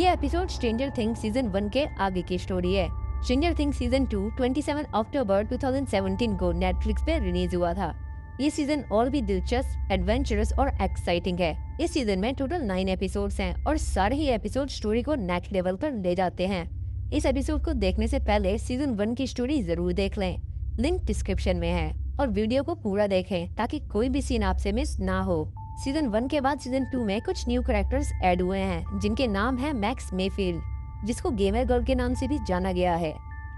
ये episode stranger things season 1 के आगे की स्टोरी है। स्ट्रेंजर थिंग्स सीजन 2 27 अक्टूबर 2017 को नेटफ्लिक्स पे रिलीज हुआ था। ये सीजन और भी दिलचस्प, एडवेंचरस और एक्साइटिंग है। इस सीजन में टोटल 9 एपिसोड्स हैं और सारे ही एपिसोड स्टोरी को नेक्स्ट लेवल पर ले जाते हैं। इस एपिसोड को देखने से पहले सीजन 1 की स्टोरी जरूर देख लें, लिंक डिस्क्रिप्शन में है, और वीडियो को पूरा देखें ताकि कोई भी सीन आपसे मिस ना हो। सीजन 1 के बाद सीजन 2 में कुछ न्यू कैरेक्टर्स ऐड हुए हैं, जिनके नाम है मैक्स मेफील्ड, जिसको गेमर गर्ल के नाम से भी जाना गया है,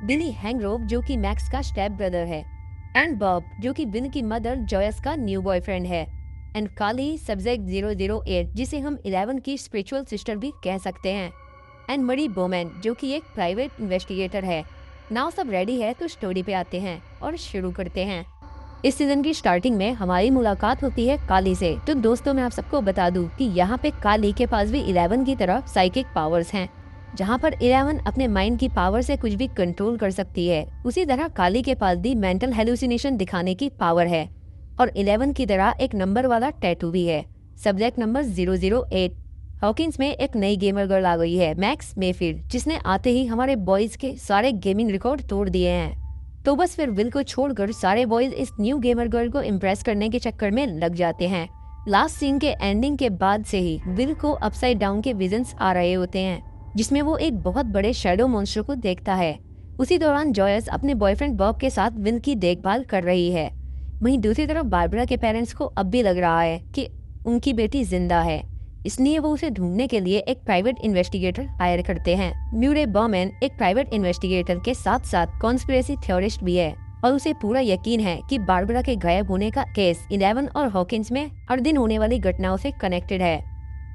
बिली हैंगरोव जो कि मैक्स का स्टेप ब्रदर है, एंड बॉब जो कि बिल की मदर जॉयस का न्यू बॉयफ्रेंड है, एंड काली सब्जेक्ट 008 जिसे हम 11 की स्पिरिचुअल सिस्टर भी कह सकते हैं, एंड मरी बोमैन जो कि एक प्राइवेट इन्वेस्टिगेटर है। नाउ सब रेडी है तो स्टोरी पे आते हैं और शुरू करते हैं। इस सीजन की स्टार्टिंग में हमारी मुलाकात होती है काली से। तो दोस्तों मैं आप सबको बता दूं कि यहाँ पे काली के पास भी 11 की तरह साइकिक पावर्स हैं, जहाँ पर 11 अपने माइंड की पावर से कुछ भी कंट्रोल कर सकती है, उसी तरह काली के पास भी मेंटल हेलुसिनेशन दिखाने की पावर है, और 11 की तरह एक नंबर वाला टैटू भी है, सब्जेक्ट नंबर 008। हॉकिंस में एक नई गेमर गर्ल आ गई है, मैक्स मेफील्ड, जिसने आते ही हमारे बॉयज के सारे गेमिंग रिकॉर्ड तोड़ दिए हैं। तो बस फिर विल को छोड़कर सारे बॉयज इस न्यू गेमर गर्ल को इम्प्रेस करने के चक्कर में लग जाते हैं। लास्ट सीन के एंडिंग के बाद से ही विल को अपसाइड डाउन के विजन्स आ रहे होते हैं, जिसमें वो एक बहुत बड़े शैडो मॉन्स्टर को देखता है। उसी दौरान जॉयस अपने बॉयफ्रेंड बॉब के साथ विल की देखभाल कर रही है। वहीं दूसरी तरफ बारबरा के पेरेंट्स को अब भी लग रहा है कि उनकी बेटी जिंदा है, इसलिए वो उसे ढूंढने के लिए एक प्राइवेट इन्वेस्टिगेटर हायर करते हैं। म्यूरे बॉमैन एक प्राइवेट इन्वेस्टिगेटर के साथ साथ कॉन्स्पिरेसी थ्योरिस्ट भी है, और उसे पूरा यकीन है कि बारबरा के गायब होने का केस 11 और हॉकिंस में हर दिन होने वाली घटनाओं से कनेक्टेड है।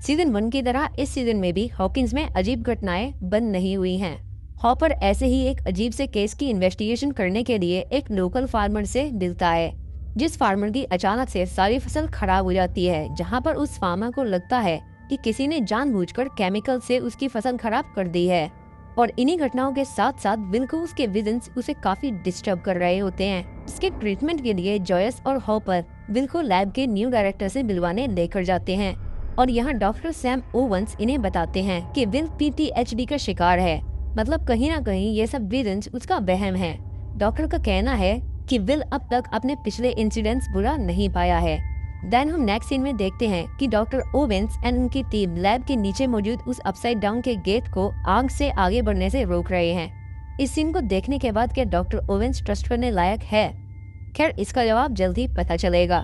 सीजन 1 की तरह इस सीजन में भी हॉकिंस में अजीब घटनाएं बंद नहीं हुई हैं। हॉपर ऐसे ही एक अजीब से केस की इन्वेस्टिगेशन करने के लिए एक लोकल फार्मर से मिलता है, जिस फार्मर की अचानक से सारी फसल खराब हो जाती है, जहां पर उस फार्मर को लगता है कि किसी ने जानबूझकर केमिकल से उसकी फसल खराब कर दी है। और इन्हीं घटनाओं के साथ साथ विल को उसके विजन्स उसे काफी डिस्टर्ब कर रहे होते हैं। इसके ट्रीटमेंट के लिए जॉयस और हॉपर विल को लैब के न्यू डायरेक्टर से मिलवाने लेकर जाते हैं, और यहाँ डॉक्टर सैम ओवंस इन्हें बताते हैं कि विल PTSD का शिकार है, मतलब कहीं ना कहीं ये सब विजन्स उसका वहम है। डॉक्टर का कहना है कि विल अब तक अपने पिछले इंसिडेंट्स बुरा नहीं पाया है। देन हम नेक्स्ट सीन में देखते हैं कि डॉक्टर ओवेंस एंड उनकी टीम लैब के नीचे मौजूद उस अपसाइड डाउन के गेट को आग से आगे बढ़ने से रोक रहे हैं। इस सीन को देखने के बाद क्या डॉक्टर ओवेंस ट्रस्ट करने लायक है? खैर इसका जवाब जल्दी पता चलेगा।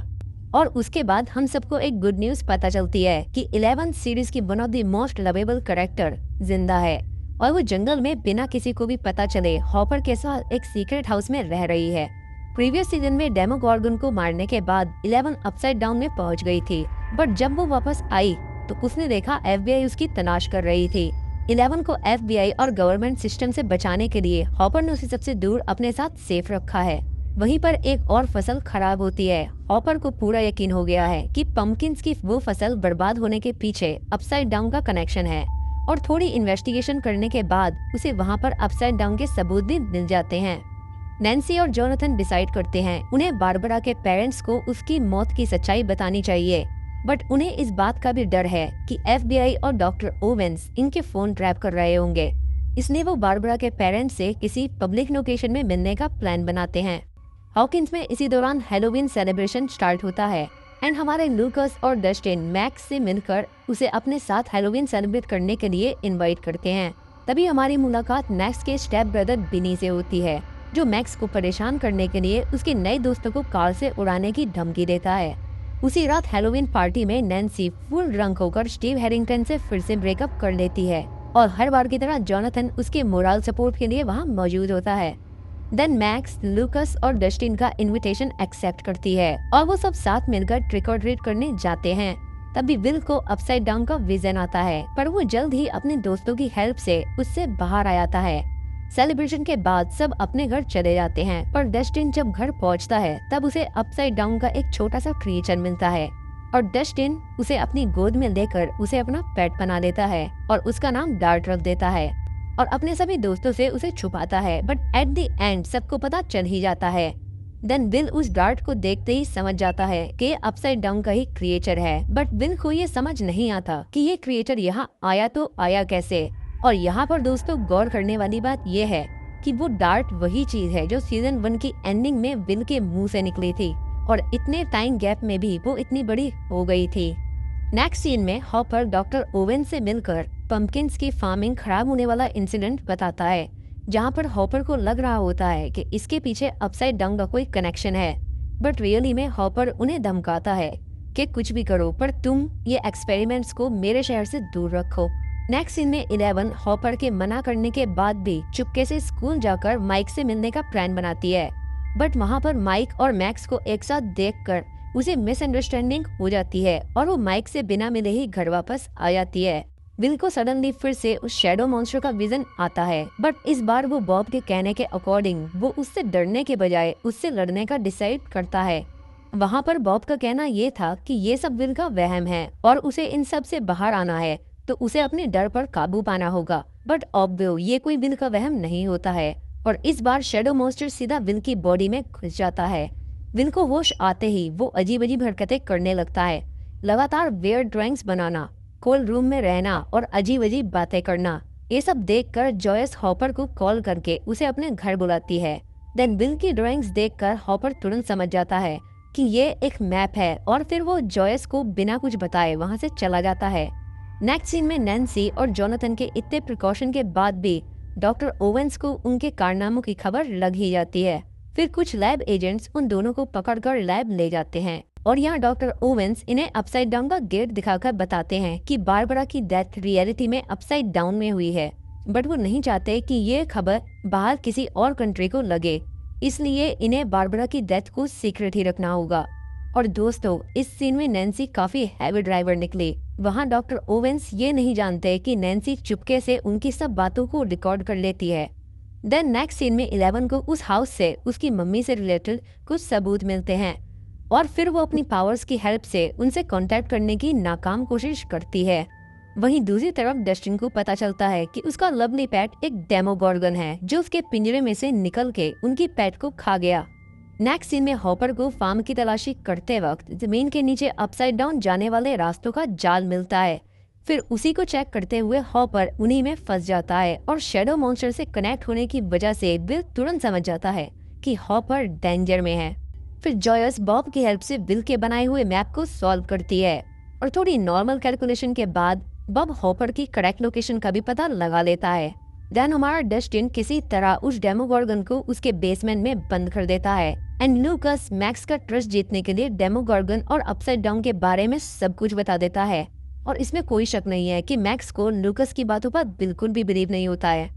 और उसके बाद हम सबको एक गुड न्यूज पता चलती है कि 11 सीरीज की one of the most lovable character जिंदा है, और वो जंगल में बिना किसी को भी पता चले हॉपर के साथ एक सीक्रेट हाउस में रह रही है। प्रीवियस सीजन में डेमोगॉर्गन को मारने के बाद 11 अपसाइड डाउन में पहुंच गई थी, बट जब वो वापस आई तो उसने देखा FBI उसकी तलाश कर रही थी। 11 को FBI और गवर्नमेंट सिस्टम से बचाने के लिए हॉपर ने उसे सबसे दूर अपने साथ सेफ रखा है। वहीं पर एक और फसल खराब होती है। हॉपर को पूरा यकीन हो गया है कि पंपकिंस की वो फसल बर्बाद होने के पीछे अपसाइड डाउन का कनेक्शन है, और थोड़ी इन्वेस्टिगेशन करने के बाद उसे वहाँ पर अपसाइड डाउन के सबूत भी मिल जाते हैं। नैन्सी और जोनाथन डिसाइड करते हैं उन्हें बारबरा के पेरेंट्स को उसकी मौत की सच्चाई बतानी चाहिए, बट उन्हें इस बात का भी डर है कि FBI और डॉक्टर ओवेंस इनके फोन ट्रैप कर रहे होंगे, इसलिए वो बारबरा के पेरेंट्स से किसी पब्लिक लोकेशन में मिलने का प्लान बनाते हैं। हॉकिंस में इसी दौरान हैलोवीन सेलिब्रेशन स्टार्ट होता है, एंड हमारे लूकस और डस्टिन मैक्स से मिलकर उसे अपने साथ हैलोवीन सेलिब्रेट करने के लिए इनवाइट करते हैं। तभी हमारी मुलाकात मैक्स के स्टेप ब्रदर बिनी से होती है, जो मैक्स को परेशान करने के लिए उसके नए दोस्तों को कार से उड़ाने की धमकी देता है। उसी रात हैलोवीन पार्टी में नैन्सी फुल ड्रंक होकर स्टीव हैरिंगटन से फिर से ब्रेकअप कर लेती है, और हर बार की तरह जोनाथन उसके मोरल सपोर्ट के लिए वहाँ मौजूद होता है। देन मैक्स, लूकस और डस्टिन का इनविटेशन एक्सेप्ट करती है, और वो सब साथ मिलकर ट्रिक और ट्रीट करने जाते हैं। तभी विल को अपसाइड डाउन का विजन आता है, पर वो जल्द ही अपने दोस्तों की हेल्प से उससे बाहर आ जाता है। सेलिब्रेशन के बाद सब अपने घर चले जाते हैं, पर डस्टिन जब घर पहुंचता है तब उसे अपसाइड डाउन का एक छोटा सा क्रिएचर मिलता है, और डस्टिन उसे अपनी गोद में लेकर उसे अपना पेट बना लेता है और उसका नाम डार्ट रख देता है, और अपने सभी दोस्तों से उसे छुपाता है। बट एट द एंड सबको पता चल ही जाता है। देन विल उस डार्ट को देखते ही समझ जाता है कि ये अपसाइड डाउन का ही क्रिएचर है, बट विल को ये समझ नहीं आता कि ये क्रिएचर यहाँ आया तो आया कैसे। और यहाँ पर दोस्तों गौर करने वाली बात यह है कि वो डार्ट वही चीज है जो सीजन 1 की एंडिंग में विल के मुंह से निकली थी और इतने टाइम गैप में भी वो इतनी बड़ी हो गई थी। नेक्स्ट सीन में हॉपर डॉक्टर ओवेन से मिलकर पंपकिंस की फार्मिंग खराब होने वाला इंसिडेंट बताता है, जहाँ पर हॉपर को लग रहा होता है कि इसके पीछे अपसाइड डाउन का कोई कनेक्शन है, बट रियली में हॉपर उन्हें धमकाता है कि कुछ भी करो पर तुम ये एक्सपेरिमेंट्स को मेरे शहर से दूर रखो। नेक्स्ट सीन में 11 हॉपर के मना करने के बाद भी चुपके से स्कूल जाकर माइक से मिलने का प्लान बनाती है, बट वहाँ पर माइक और मैक्स को एक साथ देखकर उसे मिसअंडरस्टैंडिंग हो जाती है और वो माइक से बिना मिले ही घर वापस आ जाती है। विल को सडनली फिर से उस शैडो मॉन्स्टर का विजन आता है, बट इस बार वो बॉब के कहने के अकॉर्डिंग वो उससे डरने के बजाय उससे लड़ने का डिसाइड करता है। वहाँ पर बॉब का कहना ये था कि ये सब विल का वहम है और उसे इन सब से बाहर आना है तो उसे अपने डर पर काबू पाना होगा, बट ऑब्वियो ये कोई विल का वहम नहीं होता है और इस बार शैडो मॉन्स्टर सीधा विल की बॉडी में घुस जाता है। विल को होश आते ही वो अजीब अजीब हरकतें करने लगता है, लगातार वियर्ड ड्राइंग्स बनाना, कोल्ड रूम में रहना और अजीब अजीब बातें करना। ये सब देखकर जॉयस हॉपर को कॉल करके उसे अपने घर बुलाती है। देन विल की ड्राइंग्स देखकर हॉपर तुरंत समझ जाता है कि ये एक मैप है और फिर वो जॉयस को बिना कुछ बताए वहाँ से चला जाता है। नेक्स्ट सीन में नैन्सी और जोनाथन के इतने प्रिकॉशन के बाद भी डॉक्टर ओवेंस को उनके कारनामों की खबर लग ही जाती है। फिर कुछ लैब एजेंट्स उन दोनों को पकड़कर लैब ले जाते हैं और यहाँ डॉक्टर ओवेंस इन्हें अपसाइड डाउन का गेट दिखाकर बताते हैं कि बारबरा की डेथ रियलिटी में अपसाइड डाउन में हुई है, बट वो नहीं चाहते कि ये खबर बाहर किसी और कंट्री को लगे, इसलिए इन्हें बारबरा की डेथ को सीक्रेट ही रखना होगा। और दोस्तों इस सीन में नैन्सी काफी हैवी ड्राइवर निकली। वहाँ डॉक्टर ओवेंस ये नहीं जानते कि नैन्सी चुपके से उनकी सब बातों को रिकॉर्ड कर लेती है। देन नेक्स्ट सीन में 11 को उस हाउस से उसकी मम्मी से रिलेटेड कुछ सबूत मिलते हैं और फिर वो अपनी पावर्स की हेल्प से उनसे कांटेक्ट करने की नाकाम कोशिश करती है। वहीं दूसरी तरफ डस्टिन को पता चलता है कि उसका लवली पेट एक डेमोगॉर्गन है जो उसके पिंजरे में से निकल के उनकी पेट को खा गया। नेक्स्ट सीन में हॉपर को फार्म की तलाशी करते वक्त जमीन के नीचे अपसाइड डाउन जाने वाले रास्तों का जाल मिलता है। फिर उसी को चेक करते हुए हॉपर उन्हीं में फंस जाता है और शैडो मॉन्स्टर से कनेक्ट होने की वजह से विल तुरंत समझ जाता है कि हॉपर डेंजर में है। फिर जॉयस बॉब की हेल्प से विल के बनाए हुए मैप को सॉल्व करती है और थोड़ी नॉर्मल कैलकुलेशन के बाद बॉब हॉपर की करेक्ट लोकेशन का भी पता लगा लेता है। देन हमारा डस्टिन किसी तरह उस डेमोगॉर्गन को उसके बेसमेंट में बंद कर देता है एंड लूकस मैक्स का ट्रस्ट जीतने के लिए डेमोगॉर्गन और अपसाइड डाउन के बारे में सब कुछ बता देता है। और इसमें कोई शक नहीं है कि मैक्स को लूकस की बातों पर बिल्कुल भी बिलीव नहीं होता है।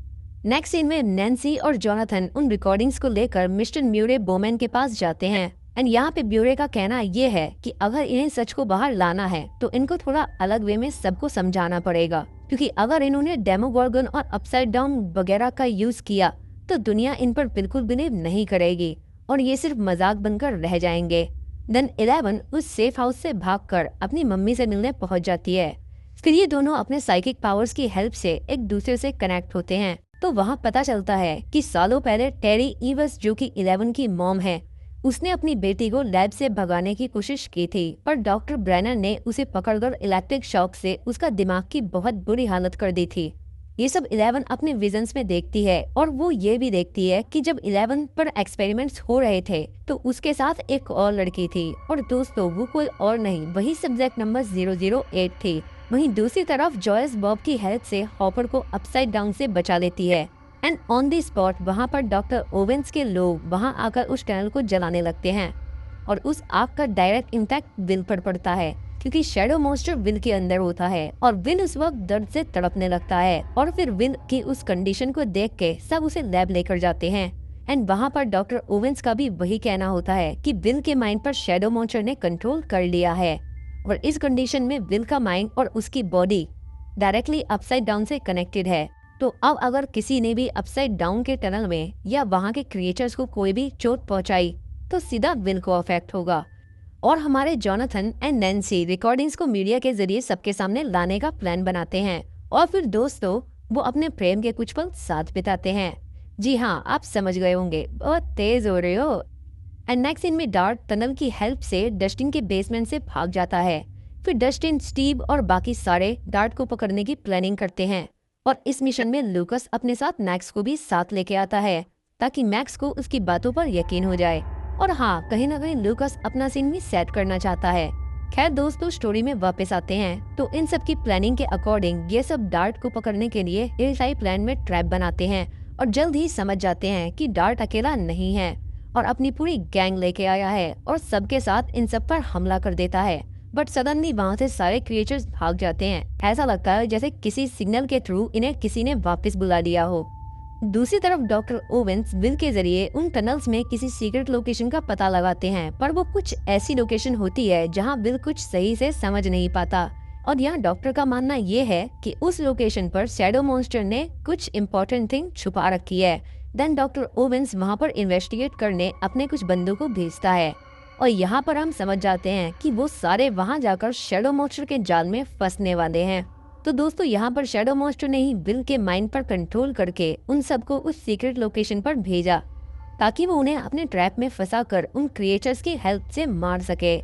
नेक्स्ट सीन में नैन्सी और जोनाथन उन रिकॉर्डिंग्स को लेकर मिस्टर म्यूरे बोमैन के पास जाते हैं एंड यहाँ पे ब्यूरे का कहना ये है कि अगर इन्हें सच को बाहर लाना है तो इनको थोड़ा अलग वे में सबको समझाना पड़ेगा, क्योंकि अगर इन्होंने डेमोगॉर्गन और अपसाइड डाउन वगैरह का यूज किया तो दुनिया इन पर बिल्कुल बिलीव नहीं करेगी और ये सिर्फ मजाक बनकर रह जाएंगे। देन 11 उस सेफ हाउस से भागकर अपनी मम्मी से मिलने पहुंच जाती है। फिर ये दोनों अपने साइकिक पावर्स की हेल्प से एक दूसरे से कनेक्ट होते हैं तो वहाँ पता चलता है कि सालों पहले टेरी इवस जो कि 11 की मॉम है, उसने अपनी बेटी को लैब से भगाने की कोशिश की थी पर डॉक्टर ब्रैनर ने उसे पकड़कर इलेक्ट्रिक शॉक से उसका दिमाग की बहुत बुरी हालत कर दी थी। ये सब 11 अपने विजन्स में देखती है और वो ये भी देखती है कि जब 11 पर एक्सपेरिमेंट्स हो रहे थे तो उसके साथ एक और लड़की थी और दोस्तों वो कोई और नहीं वही सब्जेक्ट नंबर 008 थी। वहीं दूसरी तरफ जॉयस बॉब की हेल्प से हॉपर को अपसाइड डाउन से बचा लेती है एंड ऑन द स्पॉट वहाँ पर डॉक्टर ओवेंस के लोग वहाँ आकर उस टनल को जलाने लगते हैं और उस आग का डायरेक्ट इम्पैक्ट विल पर पड़ता है क्योंकि शैडो मॉन्स्टर विल के अंदर होता है और विल उस वक्त दर्द से तड़पने लगता है और फिर विल की उस कंडीशन को देख के सब उसे लैब लेकर जाते हैं एंड वहाँ पर डॉक्टर ओवेंस का भी वही कहना होता है कि विल के माइंड पर शैडो मॉन्स्टर ने कंट्रोल कर लिया है और इस कंडीशन में विल का माइंड और उसकी बॉडी डायरेक्टली अपसाइड डाउन से कनेक्टेड है। तो अब अगर किसी ने भी अपसाइड डाउन के टनल में या वहाँ के क्रिएचर्स को कोई भी चोट पहुँचाई तो सीधा विल को अफेक्ट होगा। और हमारे जोनाथन एंड नैन्सी रिकॉर्डिंग्स को मीडिया के जरिए सबके सामने लाने का प्लान बनाते हैं और फिर दोस्तों वो अपने प्रेम के कुछ पल साथ बिताते हैं। जी हाँ, आप समझ गए होंगे, बहुत तेज हो रहे हो। एंड नेक्स्ट सीन में डार्ट टनल की हेल्प से डस्टिन के बेसमेंट से भाग जाता है। फिर डस्टिन, स्टीव और बाकी सारे डार्ट को पकड़ने की प्लानिंग करते हैं और इस मिशन में लूकस अपने साथ मैक्स को भी साथ लेके आता है ताकि मैक्स को उसकी बातों पर यकीन हो जाए। और हाँ, कहीं ना कहीं लूकस अपना सीन भी सेट करना चाहता है। खैर दोस्तों, स्टोरी में वापस आते हैं तो इन सब की प्लानिंग के अकॉर्डिंग ये सब डार्ट को पकड़ने के लिए हिलसाइड प्लान में ट्रैप बनाते हैं और जल्द ही समझ जाते हैं कि डार्ट अकेला नहीं है और अपनी पूरी गैंग लेके आया है और सबके साथ इन सब पर हमला कर देता है। बट सडनली वहाँ से सारे क्रिएचर्स भाग जाते हैं। ऐसा लगता है जैसे किसी सिग्नल के थ्रू इन्हें किसी ने वापस बुला लिया हो। दूसरी तरफ डॉक्टर ओवेंस विल के जरिए उन टनल्स में किसी सीक्रेट लोकेशन का पता लगाते हैं, पर वो कुछ ऐसी लोकेशन होती है जहां विल कुछ सही से समझ नहीं पाता। और यहाँ डॉक्टर का मानना ये है कि उस लोकेशन पर शैडो मॉन्स्टर ने कुछ इम्पोर्टेंट थिंग छुपा रखी है। देन डॉक्टर ओवेंस वहाँ पर इन्वेस्टिगेट करने अपने कुछ बंदों को भेजता है और यहाँ पर हम समझ जाते हैं कि वो सारे वहाँ जाकर शैडो मॉन्स्टर के जाल में फंसने वाले हैं। तो दोस्तों, यहाँ पर शैडो मॉन्स्टर ने ही विल के माइंड पर कंट्रोल करके उन सबको उस सीक्रेट लोकेशन पर भेजा ताकि वो उन्हें अपने ट्रैप में फंसाकर उन क्रिएचर्स की हेल्प से मार सके।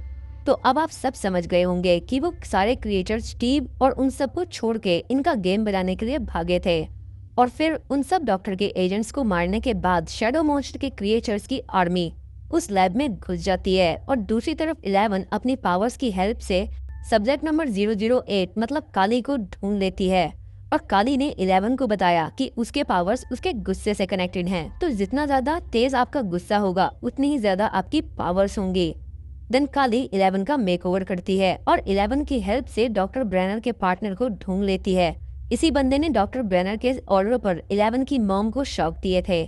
तो अब आप सब समझ गए होंगे कि वो सारे क्रिएचर्स स्टीव और उन सबको छोड़ के इनका गेम बनाने के लिए भागे थे। और फिर उन सब डॉक्टर के एजेंट्स को मारने के बाद शैडो मॉन्स्टर के क्रिएचर्स की आर्मी उस लैब में घुस जाती है और दूसरी तरफ 11 अपनी पावर्स की हेल्प से सब्जेक्ट नंबर 008 मतलब काली को ढूंढ लेती है। और काली ने 11 को बताया कि उसके पावर्स उसके गुस्से से कनेक्टेड हैं, तो जितना ज्यादा तेज आपका गुस्सा होगा उतनी ही ज्यादा आपकी पावर्स होंगी। देन काली 11 का मेकओवर करती है और 11 की हेल्प से डॉक्टर ब्रेनर के पार्टनर को ढूंढ लेती है। इसी बंदे ने डॉक्टर ब्रेनर के ऑर्डर पर 11 की मॉम को शॉक दिए थे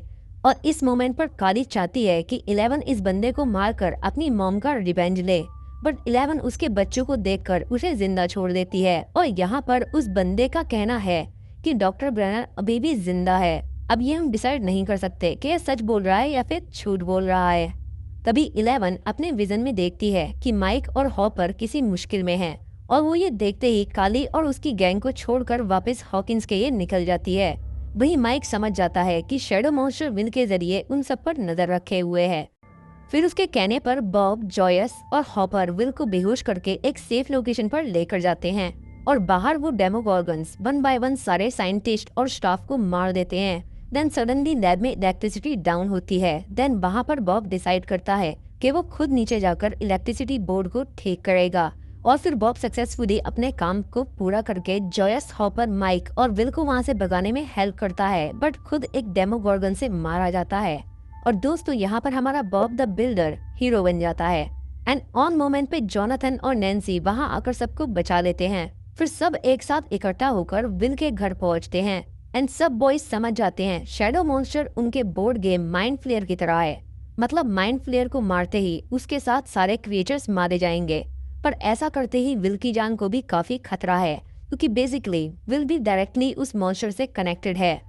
और इस मोमेंट पर काली चाहती है कि 11 इस बंदे को मारकर अपनी मॉम का रिवेंज ले। बट 11 उसके बच्चों को देखकर उसे जिंदा छोड़ देती है और यहाँ पर उस बंदे का कहना है कि डॉक्टर ब्रेनर अभी भी जिंदा है। अब ये हम डिसाइड नहीं कर सकते कि ये सच बोल रहा है या फिर झूठ बोल रहा है। तभी 11 अपने विजन में देखती है कि माइक और हॉपर किसी मुश्किल में हैं और वो ये देखते ही काली और उसकी गैंग को छोड़कर वापस हॉकिंस के लिए निकल जाती है। वही माइक समझ जाता है कि शैडो मॉन्स्टर विल के जरिए उन सब पर नजर रखे हुए है। फिर उसके कहने पर बॉब, जॉयस और हॉपर विल को बेहोश करके एक सेफ लोकेशन पर लेकर जाते हैं और बाहर वो डेमोगॉर्गन्स 1 बाय 1 सारे साइंटिस्ट और स्टाफ को मार देते हैं। देन सडनली लैब में इलेक्ट्रिसिटी डाउन होती है। देन वहाँ पर बॉब डिसाइड करता है कि वो खुद नीचे जाकर इलेक्ट्रिसिटी बोर्ड को ठीक करेगा और फिर बॉब सक्सेसफुली अपने काम को पूरा करके जॉयस, हॉपर, माइक और विल को वहाँ से भगाने में हेल्प करता है, बट खुद एक डेमोगॉर्गन से मारा जाता है। और दोस्तों, यहाँ पर हमारा बॉब द बिल्डर हीरो बन जाता है एंड ऑन मोमेंट पे जोनाथन और नैन्सी वहाँ आकर सबको बचा लेते हैं। फिर सब एक साथ इकट्ठा होकर विल के घर पहुँचते हैं एंड सब बॉयज समझ जाते हैं शैडो मॉन्स्टर उनके बोर्ड गेम माइंड फ्लेयर की तरह है। मतलब माइंड फ्लेयर को मारते ही उसके साथ सारे क्रिएचर्स मारे जाएंगे, पर ऐसा करते ही विल की जान को भी काफी खतरा है क्योंकि बेसिकली विल भी डायरेक्टली उस मॉन्स्टर से कनेक्टेड है।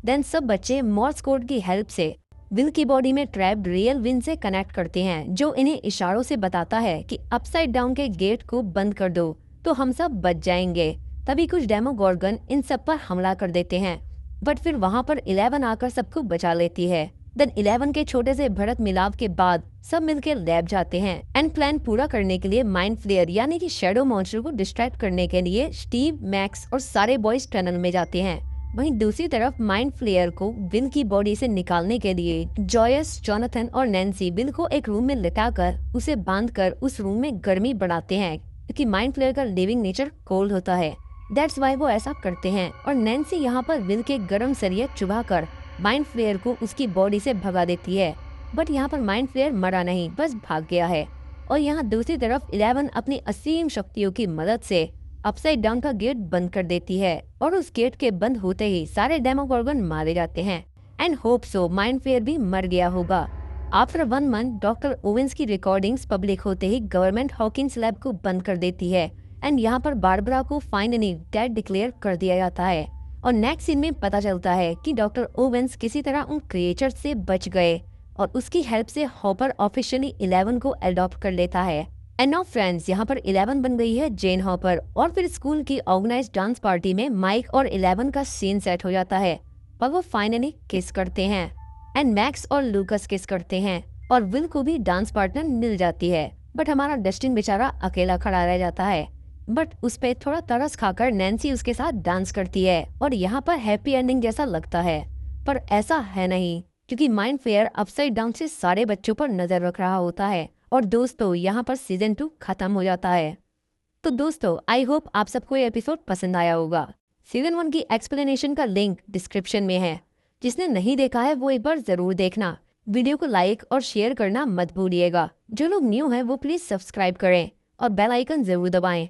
देन सब बच्चे मॉर्स कोड की हेल्प से विल की बॉडी में ट्रैप्ड रियल विन से कनेक्ट करते हैं, जो इन्हें इशारों से बताता है कि अपसाइड डाउन के गेट को बंद कर दो तो हम सब बच जाएंगे। तभी कुछ डेमोगॉर्गन इन सब पर हमला कर देते हैं, बट फिर वहाँ पर 11 आकर सबको बचा लेती है। देन 11 के छोटे से भरत मिलाप के बाद सब मिलकर लैब जाते हैं एंड प्लान पूरा करने के लिए माइंड फ्लेयर यानी कि शैडो मॉन्स्टर को डिस्ट्रैक्ट करने के लिए स्टीव, मैक्स और सारे बॉयज टनल में जाते हैं। वहीं दूसरी तरफ माइंड फ्लेयर को विल की बॉडी से निकालने के लिए जॉयस, जोनाथन और नैन्सी विल को एक रूम में लिटाकर उसे बांधकर उस रूम में गर्मी बढ़ाते हैं क्योंकि माइंड फ्लेयर का लिविंग नेचर कोल्ड होता है। दैट्स वाई वो ऐसा करते हैं और नैन्सी यहाँ पर विल के गर्म सरिये चुभाकर माइंड फ्लेयर को उसकी बॉडी से भगा देती है। बट यहाँ पर माइंड फ्लेयर मरा नहीं, बस भाग गया है। और यहाँ दूसरी तरफ 11 अपनी असीम शक्तियों की मदद से अपसाइड डाउन का गेट बंद कर देती है और उस गेट के बंद होते ही सारे डेमोगॉर्गन मारे जाते हैं and hope so mind flayer भी मर गया होगा। आफ्टर 1 मंथ डॉक्टर ओवेंस की रिकॉर्डिंग्स पब्लिक होते ही गवर्नमेंट हॉकिंस लैब को बंद कर देती है एंड यहाँ पर बारबरा को फाइनली डेड डिक्लेयर कर दिया जाता है। और नेक्स्ट सीन में पता चलता है कि डॉक्टर ओवेंस किसी तरह उन क्रिएचर्स से बच गए और उसकी हेल्प से हॉपर ऑफिशियली 11 को अडॉप्ट कर लेता है। एंड नाउ फ्रेंड्स, यहाँ पर 11 बन गई है जेन हॉपर और फिर स्कूल की ऑर्गेनाइज डांस पार्टी में माइक और 11 का सीन सेट हो जाता है और वो फाइनली किस करते हैं एंड मैक्स और लूकस किस करते हैं और विल को भी डांस पार्टनर मिल जाती है। बट हमारा डस्टिन बेचारा अकेला खड़ा रह जाता है बट उस पे थोड़ा तरस खाकर नैन्सी उसके साथ डांस करती है और यहाँ पर हैप्पी एंडिंग जैसा लगता है, पर ऐसा है नहीं क्योंकि माइंड फेयर अपसाइड डाउन से सारे बच्चों पर नजर रख रहा होता है। और दोस्तों यहाँ पर सीजन 2 खत्म हो जाता है। तो दोस्तों आई होप आप सबको ये एपिसोड पसंद आया होगा। सीजन 1 की एक्सप्लेनेशन का लिंक डिस्क्रिप्शन में है, जिसने नहीं देखा है वो एक बार जरूर देखना। वीडियो को लाइक और शेयर करना मत भूलिएगा। जो लोग न्यू हैं वो प्लीज सब्सक्राइब करें और बेल आइकन जरूर दबाएं।